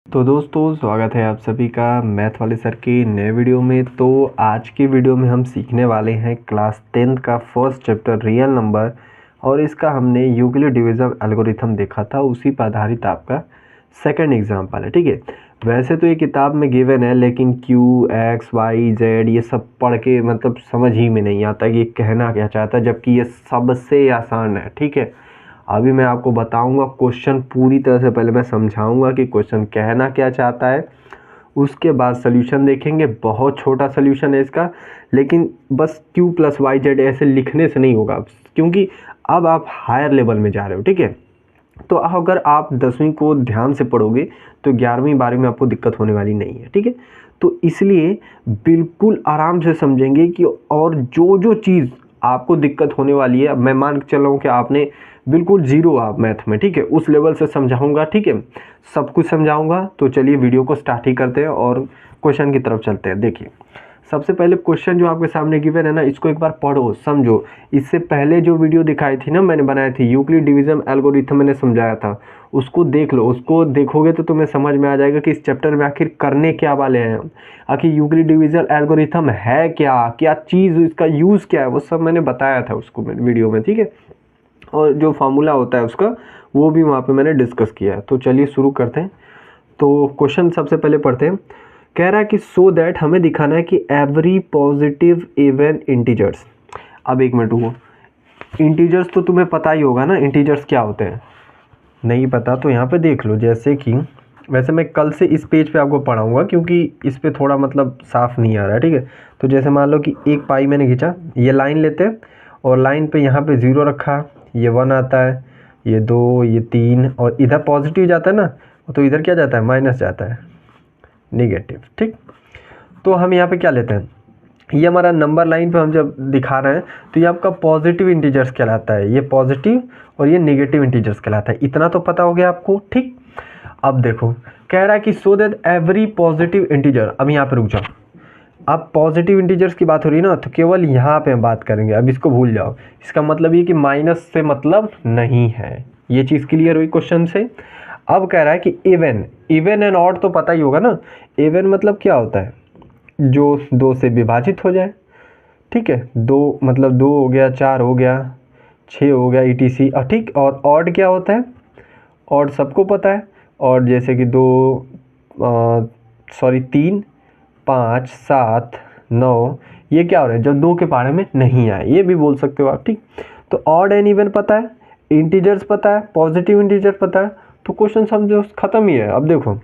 तो दोस्तों स्वागत है आप सभी का मैथ वाले सर के नए वीडियो में। तो आज के वीडियो में हम सीखने वाले हैं क्लास 10th का फर्स्ट चैप्टर रियल नंबर, और इसका हमने यूक्लिड डिवीजन एल्गोरिथम देखा था, उसी पर आधारित आपका सेकंड एग्जाम्पल है। ठीक है, वैसे तो ये किताब में गिवन है, लेकिन क्यू एक्स वाई जेड ये सब पढ़ के मतलब समझ ही में नहीं आता कि ये कहना क्या चाहता है, जबकि ये सबसे आसान है। ठीक है, अभी मैं आपको बताऊंगा क्वेश्चन पूरी तरह से, पहले मैं समझाऊंगा कि क्वेश्चन कहना क्या चाहता है, उसके बाद सोल्यूशन देखेंगे। बहुत छोटा सोल्यूशन है इसका, लेकिन बस q प्लस वाई जेड ऐसे लिखने से नहीं होगा, क्योंकि अब आप हायर लेवल में जा रहे हो। ठीक है, तो अगर आप 10वीं को ध्यान से पढ़ोगे तो 11वीं 12वीं में आपको दिक्कत होने वाली नहीं है। ठीक है, तो इसलिए बिल्कुल आराम से समझेंगे कि और जो जो चीज़ आपको दिक्कत होने वाली है, मैं मान के चल रहा हूँ कि आपने बिल्कुल जीरो आप मैथ में, ठीक है, उस लेवल से समझाऊंगा। ठीक है, सब कुछ समझाऊंगा। तो चलिए वीडियो को स्टार्ट ही करते हैं और क्वेश्चन की तरफ चलते हैं। देखिए, सबसे पहले क्वेश्चन जो आपके सामने गिवन है ना, इसको एक बार पढ़ो समझो। इससे पहले जो वीडियो दिखाई थी ना, मैंने बनाई थी यूक्लिड डिवीजन एल्गोरिथम, मैंने समझाया था, उसको देख लो। उसको देखोगे तो तुम्हें समझ में आ जाएगा कि इस चैप्टर में आखिर करने क्या वाले हैं, आखिर यूक्लिड डिवीजन एल्गोरिथम है क्या, क्या चीज़, इसका यूज़ क्या है, वो सब मैंने बताया था उसको वीडियो में। ठीक है, और जो फार्मूला होता है उसका, वो भी वहाँ पे मैंने डिस्कस किया है। तो चलिए शुरू करते हैं। तो क्वेश्चन सबसे पहले पढ़ते हैं। कह रहा है कि सो दैट हमें दिखाना है कि एवरी पॉजिटिव इवन इंटीजर्स। अब एक मिनट रुको, इंटीजर्स तो तुम्हें पता ही होगा ना, इंटीजर्स क्या होते हैं। नहीं पता तो यहाँ पे देख लो। जैसे कि वैसे मैं कल से इस पेज पे आपको पढ़ाऊँगा, क्योंकि इस पे थोड़ा मतलब साफ़ नहीं आ रहा है। ठीक है, तो जैसे मान लो कि एक पाई मैंने खींचा, ये लाइन लेते हैं और लाइन पे यहाँ पे 0 रखा, ये 1 आता है, ये 2, ये 3, और इधर पॉजिटिव जाता है ना, तो इधर क्या जाता है, माइनस जाता है, नेगेटिव। ठीक, तो हम यहाँ पे क्या लेते हैं, ये हमारा नंबर लाइन पे हम जब दिखा रहे हैं तो ये आपका पॉजिटिव इंटीजर्स कहलाता है, ये पॉजिटिव और ये नेगेटिव इंटीजर्स कहलाता है। इतना तो पता हो गया आपको। ठीक, अब देखो कह रहा है कि so that every positive integer. अब यहाँ पे रुक जाओ, अब पॉजिटिव इंटीजर्स की बात हो रही है ना, तो केवल यहाँ पे हम बात करेंगे, अब इसको भूल जाओ। इसका मतलब ये कि माइनस से मतलब नहीं है, ये चीज़ क्लियर हुई क्वेश्चन से। अब कह रहा है कि इवन, इवन एंड ऑड तो पता ही होगा ना। इवन मतलब क्या होता है, जो 2 से विभाजित हो जाए। ठीक है, 2 मतलब 2 हो गया, 4 हो गया, 6 हो गया, ETC। और ठीक, और ऑड क्या होता है, ऑड सबको पता है। और जैसे कि 3, 5, 7, 9, ये क्या हो रहा है, जब 2 के पहाड़े में नहीं आए, ये भी बोल सकते हो आप। ठीक, तो ऑड एंड इवन पता है, इंटीजर्स पता है, पॉजिटिव इंटीजर पता है, तो क्वेश्चन समझो खत्म ही है। अब देखो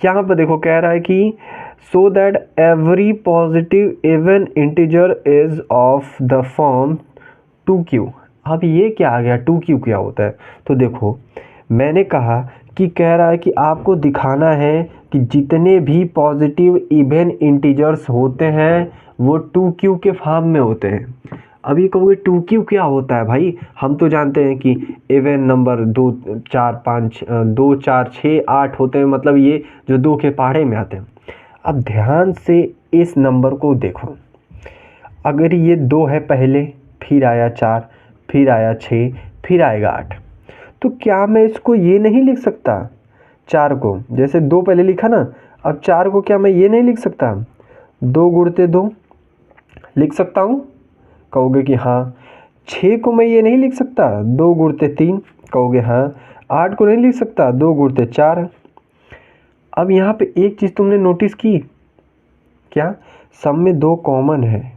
यहाँ पर देखो, कह रहा है कि so that every positive even integer is of the form 2q। अब ये क्या आ गया, 2q क्या होता है, तो देखो मैंने कहा कि कह रहा है कि आपको दिखाना है कि जितने भी पॉजिटिव इवन इंटीजर्स होते हैं वो 2q के फॉर्म में होते हैं। अब ये कहोगे 2q क्या होता है भाई, हम तो जानते हैं कि इवन नंबर 2 4 5 2 4 6 8 होते हैं, मतलब ये जो 2 के पहाड़े में आते हैं। अब ध्यान से इस नंबर को देखो, अगर ये 2 है पहले, फिर आया 4, फिर आया 6, फिर आएगा 8, तो क्या मैं इसको ये नहीं लिख सकता 4 को, जैसे 2 पहले लिखा ना, अब 4 को क्या मैं ये नहीं लिख सकता, 2 गुणते 2 लिख सकता हूँ, कहोगे कि हाँ। 6 को मैं ये नहीं लिख सकता, 2 गुणते 3, कहोगे हाँ। 8 को नहीं लिख सकता, 2 गुणते 4। अब यहाँ पे एक चीज़ तुमने नोटिस की क्या, सब में 2 कॉमन है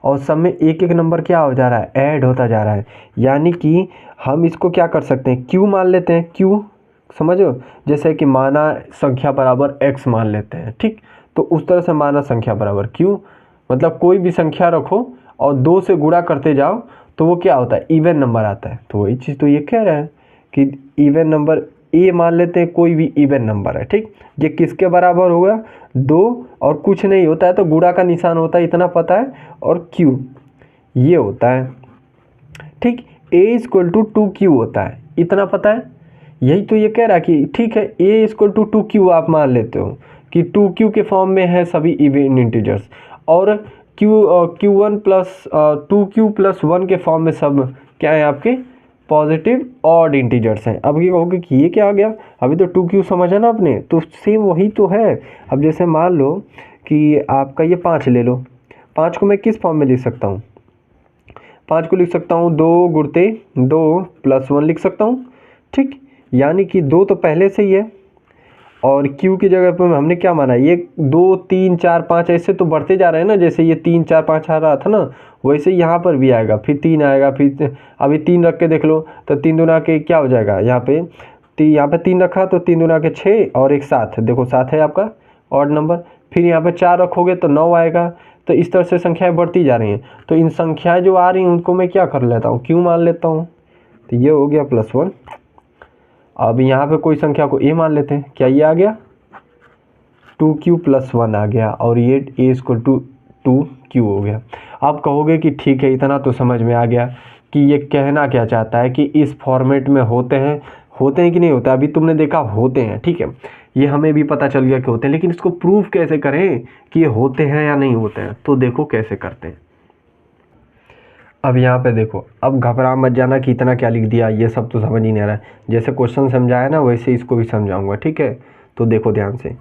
और सब में एक एक नंबर क्या हो जा रहा है, ऐड होता जा रहा है। यानी कि हम इसको क्या कर सकते हैं, क्यू मान लेते हैं। क्यू समझो, जैसे कि माना संख्या बराबर x मान लेते हैं। ठीक, तो उस तरह से माना संख्या बराबर क्यू, मतलब कोई भी संख्या रखो और 2 से गुणा करते जाओ तो वो क्या होता है, इवन नंबर आता है। तो वही चीज़ तो ये कह रहा है कि इवन नंबर ए मान लेते हैं, कोई भी इवन नंबर है। ठीक, ये किसके बराबर होगा, 2 और कुछ नहीं होता है तो गुणा का निशान होता है, इतना पता है, और क्यू ये होता है। ठीक, a इक्वल टू 2q होता है, इतना पता है। यही तो ये कह रहा है कि ठीक है, a इक्वल टू 2q आप मान लेते हो कि 2q के फॉर्म में है सभी इवन इंटीजर्स, और q1 प्लस 2q प्लस 1 के फॉर्म में सब क्या है आपके पॉजिटिव ऑड इंटीजर्स हैं। अब ये कहोगे कि ये क्या आ गया, अभी तो 2q समझा ना आपने, तो सेम वही तो है। अब जैसे मान लो कि आपका ये 5 ले लो, 5 को मैं किस फॉर्म में लिख सकता हूँ, 5 को लिख सकता हूँ 2 गुणते 2 + 1 लिख सकता हूँ, ठीक। यानी कि 2 तो पहले से ही है, और q की जगह पर हमने क्या माना, ये 2 3 4 5 ऐसे तो बढ़ते जा रहे हैं ना, जैसे ये 3 4 5 आ रहा था ना, वैसे यहाँ पर भी आएगा, फिर 3 आएगा, फिर अभी 3 रख के देख लो, तो 3 दूना के क्या हो जाएगा, यहाँ पे 3 रखा तो 3 दूना के 6 और एक 7, देखो 7 है आपका ऑड नंबर। फिर यहाँ पे 4 रखोगे तो 9 आएगा। तो इस तरह से संख्याएं बढ़ती जा रही हैं। तो इन संख्याएं जो आ रही हैं उनको मैं क्या कर लेता हूँ, q मान लेता हूँ। तो ये हो गया +1। अब यहाँ पे कोई संख्या को a मान लेते हैं, क्या ये आ गया 2q + 1 आ गया, और ये a = 2q हो गया। आप कहोगे कि ठीक है, इतना तो समझ में आ गया कि ये कहना क्या चाहता है, कि इस फॉर्मेट में होते हैं कि नहीं होता। अभी तुमने देखा होते हैं, ठीक है, ये हमें भी पता चल गया कि होते हैं, लेकिन इसको प्रूफ कैसे करें कि ये होते हैं या नहीं होते हैं, तो देखो कैसे करते हैं। अब यहाँ पे देखो, अब घबरा मत जाना कि इतना क्या लिख दिया, ये सब तो समझ ही नहीं आ रहा है। जैसे क्वेश्चन समझाया ना वैसे इसको भी समझाऊंगा, ठीक है। तो देखो ध्यान से,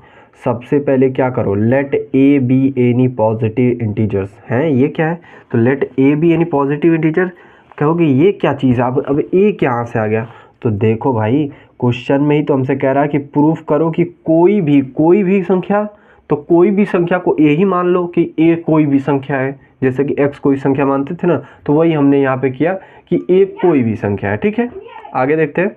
सबसे पहले क्या करो, let a b any positive integers हैं, ये क्या है, तो let a b any positive integer. कहोगे ये क्या चीज़, अब ए कहाँ से आ गया, तो देखो भाई क्वेश्चन में ही तो हमसे कह रहा है कि प्रूफ करो कि कोई भी संख्या, तो कोई भी संख्या को ए ही मान लो कि ए कोई भी संख्या है, जैसे कि x कोई संख्या मानते थे ना, तो वही हमने यहाँ पे किया कि a कोई भी संख्या है, ठीक है। आगे देखते हैं।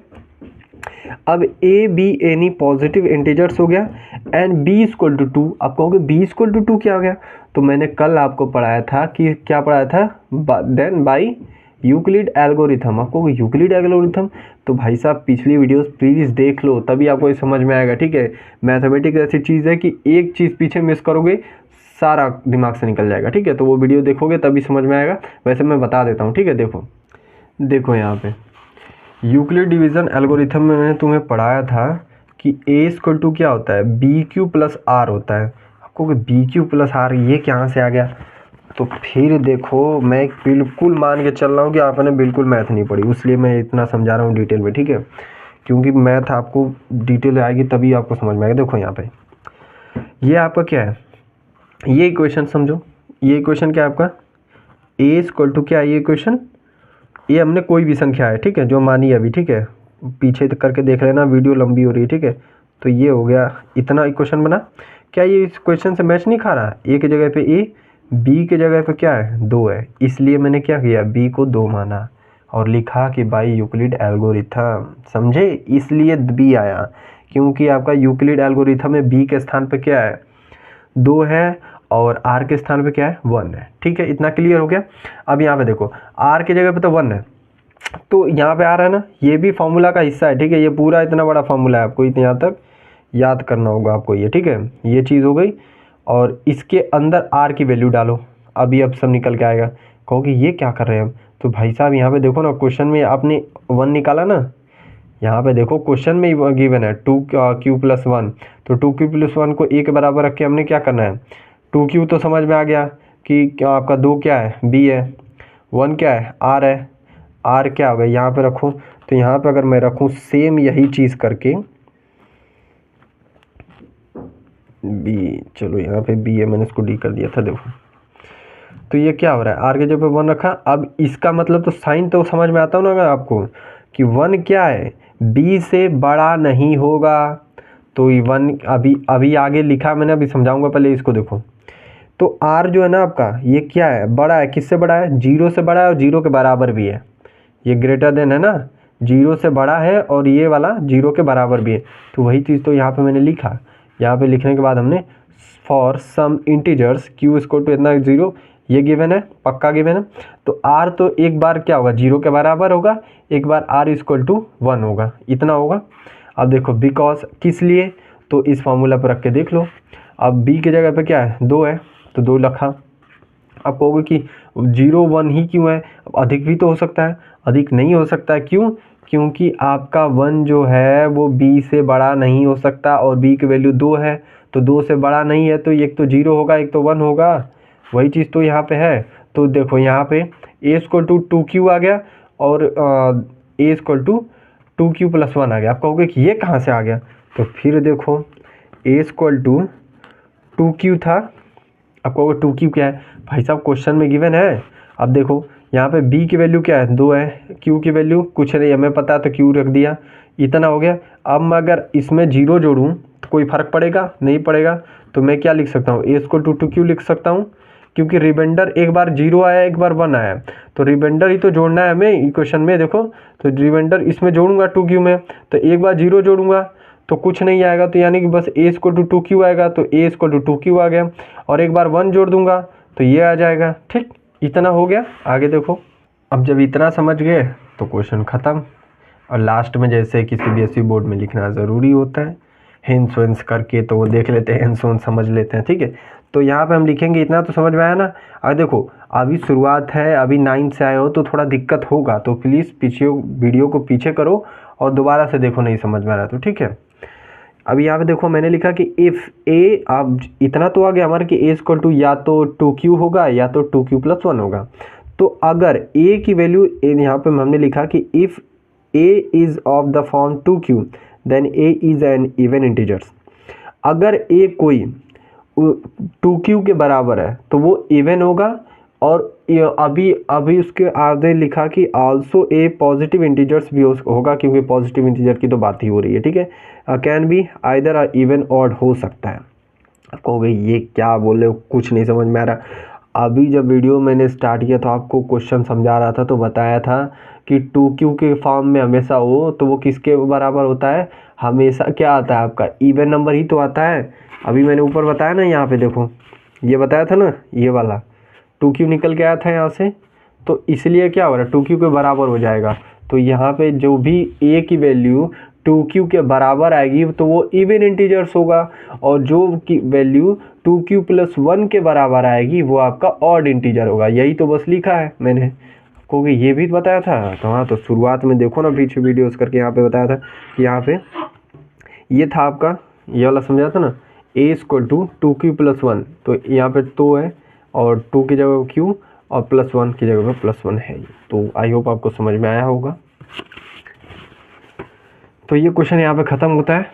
अब a b any positive integers हो गया, एंड b = 2। आप कहोगे b = 2 क्या हो गया, तो मैंने कल आपको पढ़ाया था कि क्या पढ़ाया था, देन बाई यूक्लिड एल्गोरिथम। आपको यूक्लिड एल्गोरिथम, तो भाई साहब पिछली वीडियोस प्लीज़ देख लो, तभी आपको ये समझ में आएगा, ठीक है। मैथमेटिक्स ऐसी चीज़ है कि एक चीज़ पीछे मिस करोगे सारा दिमाग से निकल जाएगा, ठीक है। तो वो वीडियो देखोगे तभी समझ में आएगा, वैसे मैं बता देता हूँ, ठीक है। देखो यहाँ पे यूक्लिड डिवीज़न एल्गोरिथम में मैंने तुम्हें पढ़ाया था कि a = क्या होता है, BQ + R होता है। आपको BQ + R ये कहाँ से आ गया, तो फिर देखो मैं बिल्कुल मान के चल रहा हूँ कि आपने बिल्कुल मैथ नहीं पढ़ी, इसलिए मैं इतना समझा रहा हूँ डिटेल में, ठीक है। क्योंकि मैथ आपको डिटेल आएगी तभी आपको समझ में आएगा। देखो यहाँ पे ये आपका क्या है, ये इक्वेशन समझो, ये इक्वेशन क्या है आपका, a = क्या है, ये इक्वेशन, ये हमने कोई भी संख्या है, ठीक है, जो मानी अभी, ठीक है। पीछे करके देख लेना, वीडियो लंबी हो रही है, ठीक है। तो ये हो गया, इतना इक्वेशन बना। क्या ये इस क्वेश्चन से मैच नहीं खा रहा, a की जगह पे a, b की जगह पे क्या है 2 है, इसलिए मैंने क्या किया, b को 2 माना और लिखा कि बाई यूक्लिड एल्गोरिथम, समझे, इसलिए b आया, क्योंकि आपका यूक्लिड एल्गोरिथम में b के स्थान पे क्या है 2 है, और r के स्थान पे क्या है 1 है, ठीक है। इतना क्लियर हो गया। अब यहाँ पे देखो r की जगह पे तो 1 है, तो यहाँ पे आ रहा है ना, ये भी फार्मूला का हिस्सा है, ठीक है। ये पूरा इतना बड़ा फार्मूला है, आपको इतना यहाँ तक याद करना होगा आपको ये, ठीक है। ये चीज़ हो गई, और इसके अंदर r की वैल्यू डालो, अभी अब सब निकल के आएगा। कहोगे ये क्या कर रहे हैं हम, तो भाई साहब यहाँ पे देखो ना, क्वेश्चन में आपने 1 निकाला ना, यहाँ पे देखो क्वेश्चन में ही गिवन है 2q + 1, तो 2q + 1 को a के बराबर रख के हमने क्या करना है, 2q तो समझ में आ गया कि क्या आपका 2 क्या है b है, 1 क्या है r है, r क्या होगा यहाँ पे रखूँ, तो यहाँ पे अगर मैं रखूँ सेम यही चीज़ करके b, चलो यहाँ पे b है, मैंने इसको d कर दिया था, देखो तो ये क्या हो रहा है, r के जगह पे 1 रखा। अब इसका मतलब तो साइन तो समझ में आता हो ना आपको कि 1 क्या है, b से बड़ा नहीं होगा, तो 1 अभी आगे लिखा मैंने, अभी समझाऊंगा, पहले इसको देखो। तो r जो है ना आपका, ये क्या है, बड़ा है, किससे बड़ा है, 0 से बड़ा है, और 0 के बराबर भी है, ये ग्रेटर देन है ना, 0 से बड़ा है और ये वाला 0 के बराबर भी है। तो वही चीज़ तो यहाँ पे मैंने लिखा, यहाँ पे लिखने के बाद हमने फॉर सम इंटीजर्स q = इतना 0, ये गिवन है, पक्का गिवन है। तो r तो एक बार क्या होगा 0 के बराबर होगा, एक बार r = 1 होगा, इतना होगा। अब देखो बिकॉज किस लिए, तो इस फार्मूला पर रख के देख लो। अब b की जगह पे क्या है 2 है, तो 2 लिखा। अब कहोगे कि 0 1 ही क्यों है, अधिक भी तो हो सकता है, अधिक नहीं हो सकता है, क्यों, क्योंकि आपका 1 जो है वो b से बड़ा नहीं हो सकता, और b की वैल्यू 2 है, तो 2 से बड़ा नहीं है, तो एक तो 0 होगा, एक तो 1 होगा, वही चीज़ तो यहाँ पे है। तो देखो यहाँ पे a = 2q आ गया, और ए इक्वल टू 2q + 1 आ गया। आप कहोगे कि ये कहाँ से आ गया, तो फिर देखो ए इक्वल टू 2q था। आप कहोगे 2q क्या है भाई साहब, क्वेश्चन में गिवन है। अब देखो यहाँ पे b की वैल्यू क्या है, 2 है, q की वैल्यू कुछ नहीं हमें पता है तो q रख दिया, इतना हो गया। अब मैं अगर इसमें 0 जोड़ूँ तो कोई फ़र्क पड़ेगा, नहीं पड़ेगा। तो मैं क्या लिख सकता हूँ, ए इक्वल टू 2q लिख सकता हूँ, क्योंकि रिमाइंडर एक बार 0 आया एक बार 1 आया, तो रिमाइंडर ही तो जोड़ना है हमें इक्वेशन में। देखो तो रिमाइंडर इसमें जोड़ूंगा 2q में, तो एक बार 0 जोड़ूंगा तो कुछ नहीं आएगा, तो यानी कि बस ए इक्वल टू 2q आएगा, तो ए इक्वल टू 2q आ गया। और एक बार 1 जोड़ दूंगा तो ये आ जाएगा। ठीक, इतना हो गया। आगे देखो, अब जब इतना समझ गए तो क्वेश्चन ख़त्म। और लास्ट में जैसे कि सीबीएसई बोर्ड में लिखना ज़रूरी होता है, हिंस वेंस करके, तो वो देख लेते हैं, हिंस वेंस समझ लेते हैं। ठीक है, तो यहाँ पे हम लिखेंगे, इतना तो समझ में आया ना। अब देखो अभी शुरुआत है, अभी 9 से आए हो तो थोड़ा दिक्कत होगा, तो प्लीज़ पीछे वीडियो को पीछे करो और दोबारा से देखो, नहीं समझ में आ रहा तो। ठीक है, अभी यहाँ पे देखो मैंने लिखा कि इफ़ ए, अब इतना तो आ गया हमारा कि ए इक्वल टू या तो 2q होगा या तो 2q + 1 होगा। तो अगर a की वैल्यू, यहाँ पे हमने लिखा कि if a is of the form 2q then a is an even integers. अगर a कोई 2q के बराबर है तो वो इवन होगा। और अभी उसके आगे लिखा कि आल्सो ए पॉजिटिव इंटीजर्स भी होगा, क्योंकि पॉजिटिव इंटीजर की तो बात ही हो रही है। ठीक है, can be either even odd हो सकता है। आप कहोगे ये क्या बोल रहे हो, कुछ नहीं समझ में आ रहा। अभी जब वीडियो मैंने स्टार्ट किया तो आपको क्वेश्चन समझा रहा था, तो बताया था कि 2q के फॉर्म में हमेशा हो तो वो किसके बराबर होता है, हमेशा क्या आता है आपका, इवन नंबर ही तो आता है। अभी मैंने ऊपर बताया ना, यहाँ पे देखो ये बताया था ना, ये वाला 2q निकल के आया था यहाँ से, तो इसलिए क्या हो रहा है, 2q के बराबर हो जाएगा। तो यहाँ पे जो भी a की वैल्यू 2q के बराबर आएगी तो वो इवन इंटीजर्स होगा, और जो की वैल्यू 2q + 1 के बराबर आएगी वो आपका ऑड इंटीजर होगा। यही तो बस लिखा है मैंने, क्योंकि ये भी बताया था। तो हाँ, तो शुरुआत में देखो ना पीछे वीडियोस करके, यहाँ पे बताया था कि यहाँ पे ये था आपका, ये वाला समझा था ना, a इक्वल टू 2q + 1, तो यहाँ पे 2 है और 2 की जगह q और +1 की जगह पे +1 है। तो आई होप आपको समझ में आया होगा। तो ये क्वेश्चन यहाँ पे ख़त्म होता है।